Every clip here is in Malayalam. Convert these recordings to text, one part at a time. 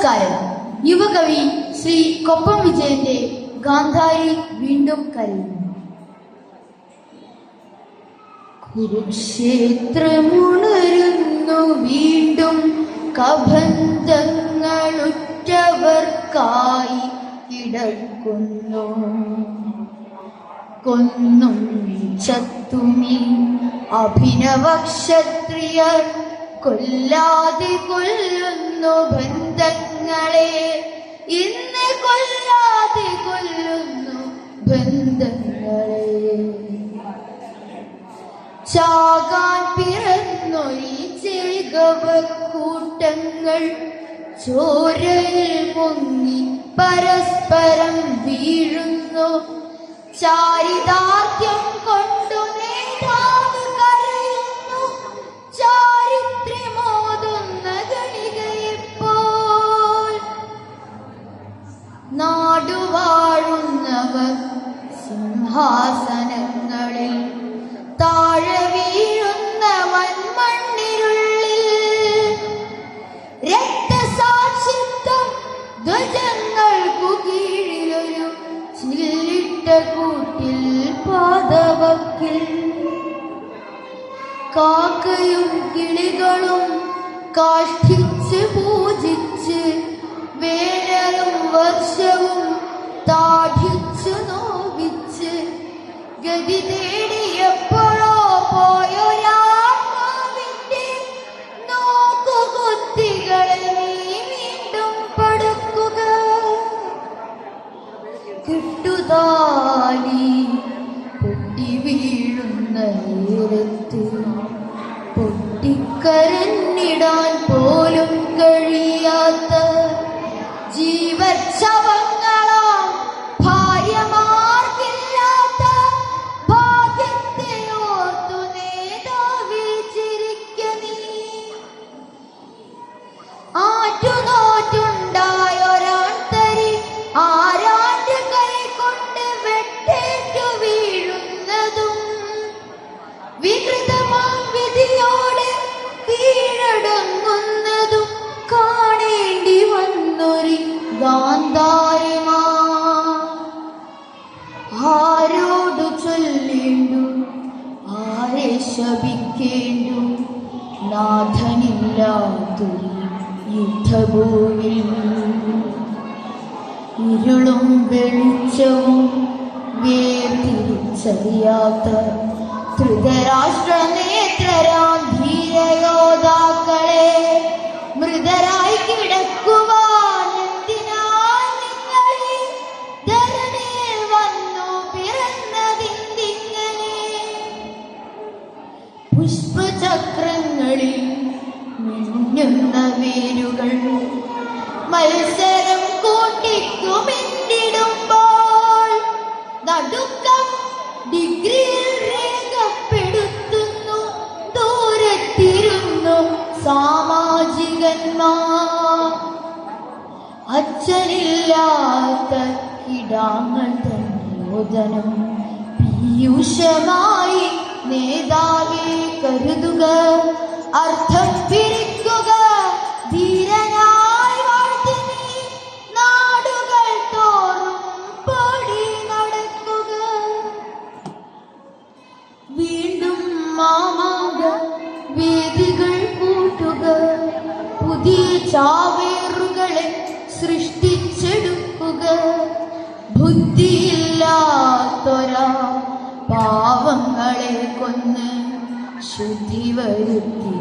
നമസ്കാരം. യുവകവി ശ്രീ കൊപ്പം വിജയന്റെ ഗാന്ധാരി വീണ്ടും കരയുന്നു. കുരുക്ഷേത്രമുണരുന്നു വീണ്ടും, കബന്ധങ്ങളുറ്റവർക്കായി കിടക്കുന്നു. കൊന്നും ചത്തുമീ അഭിനവക്ഷത്രിയർ, കൊല്ലാതെ കൊല്ലുന്നു ബന്ധങ്ങളെ. ഇന്ന് കൊല്ലാതെ കൊല്ലുന്നു ബന്ധങ്ങളെ. ചാകാൻ പിറന്നൊരു ചേകവക്കൂട്ടങ്ങൾ ചോരയിൽ പൊങ്ങി പരസ്പരം വീഴുന്നു. ചാരിതാർത്ഥ്യം കൊണ്ടു നേതാവ് കരയുന്നു. ചാരിത്ര്യമോതുന്ന ഗണികയെപ്പോൾ നാടുവാഴുന്നവർ സിംഹാസനങ്ങളിൽ, താഴെ വീഴുന്ന വൻമണ്ണിനുള്ളിൽ. രക്തസാക്ഷിത്വം ധ്വജങ്ങൾക്കു കീഴിലൊരു ചില്ലിട്ട കൂട്ടിൽ പാദവക്കിൽ. കാക്കയും കിളികളും കാഷ്ഠിച്ച് പൂജിച്ച്, വേനലും വർഷവും താഠിച്ചു നോവിച്ച്, ഗതി തേടിയപ്പോഴോ പോയൊരാത്മാവിന്റെ നോക്കുകുത്തികളെ നീ വീണ്ടും പടുക്കുക. കിട്ടുതാലി പൊട്ടി വീഴുന്ന നേരത്ത് പൊട്ടിക്കരഞ്ഞിടാൻ പോലും കഴിയാത്ത ജീവശവങ്ങളാം ഭാര്യമാർക്കില്ലാത്ത ഭാഗ്യത്തെ ഓർത്തു നേതാവിൽ ചിരിക്ക നീ. ആറ്റുനോറ്റുണ്ടായൊരാൺതരി ആരാന്റെ കൈ കൊണ്ട് വെട്ടേറ്റു വീഴുന്നതും, വികൃതമാം വിധിയോടെ കീഴടങ്ങുന്നതും കാണേണ്ടി വന്നൊരു ഗാന്ധാരിമാ. ആരോടു ചൊല്ലേണ്ടു, ആരെ ശപിക്കേണ്ടു, നാഥനില്ലാത്തൊരു യുദ്ധഭൂമിൽ. ഇരുളും വെളിച്ചവും വേർതിരിച്ചറിയാത്ത ധൃതരാഷ്ട്ര നേത്രരാം ധീരയോദ്ധാക്കളെ, മൃതരായി കിടക്കുവാൻ എന്തിനായി നിങ്ങളെ ധരണിയിൽ വന്നു പിറന്നതിങ്ങനെ? പുഷ്പചക്രങ്ങളിൽ മിന്നുന്ന വേരുകൾ മത്സരം കൂട്ടിക്കുമിണ്ടിടുമ്പോൾ, നടുക്കം ഡിഗ്രിയിൽ രേഖപ്പെടുത്തുന്നു ദൂരത്തിരുന്നു സാമാജികന്മാർ. അച്ഛനില്ലാത്ത കിടാങ്ങൾ തന്നോദനം പീയൂഷമായി നേതാവെ കരുതുക. അർത്ഥം പിരിക്കുക ധീരനായി വാഴ്ത്തി നീ, നാടുകൾ തോറും പാടി നടക്കുക. വീണ്ടും മാമാങ്ക വേദികൾ കൂട്ടുക, പുതിയ ചാവേറുകളെ സൃഷ്ടിച്ചെടുക്കുക. ബുദ്ധിയില്ലാത്തൊരാ പാവങ്ങളെ കൊന്ന് ശുദ്ധി വരുത്തി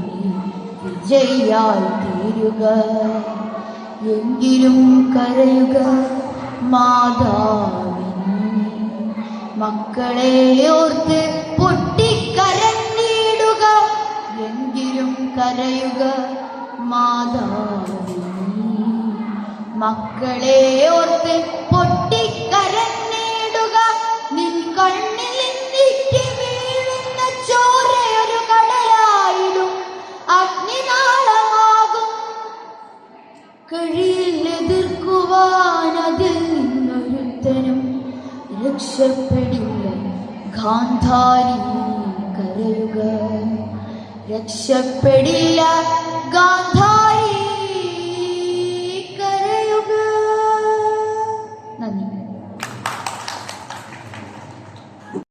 വിജയായി തീരുക. എങ്കിലും കരയുക മാതാവിൻ മക്കളെ ഓർത്ത് പൊട്ടിക്കരഞ്ഞിടുക. എങ്കിലും കരയുക മാതാവിൻ മക്കളെ ഓർത്ത് പൊട്ടിക്കരഞ്ഞിടുക. നിൻ കണ്ണിൽ നിന്നിക്ക് വീഴുന്ന ചോരയൊരു കടലായിടും അഗ്നിനാളമാകും. കഴിയില്ലെതിർക്കുവാൻ അതിൽ നിന്നൊരുത്തനും രക്ഷപ്പെടില്ല ഗാന്ധാരി കരയുക. രക്ഷപ്പെടില്ല ഗാന്ധാരി.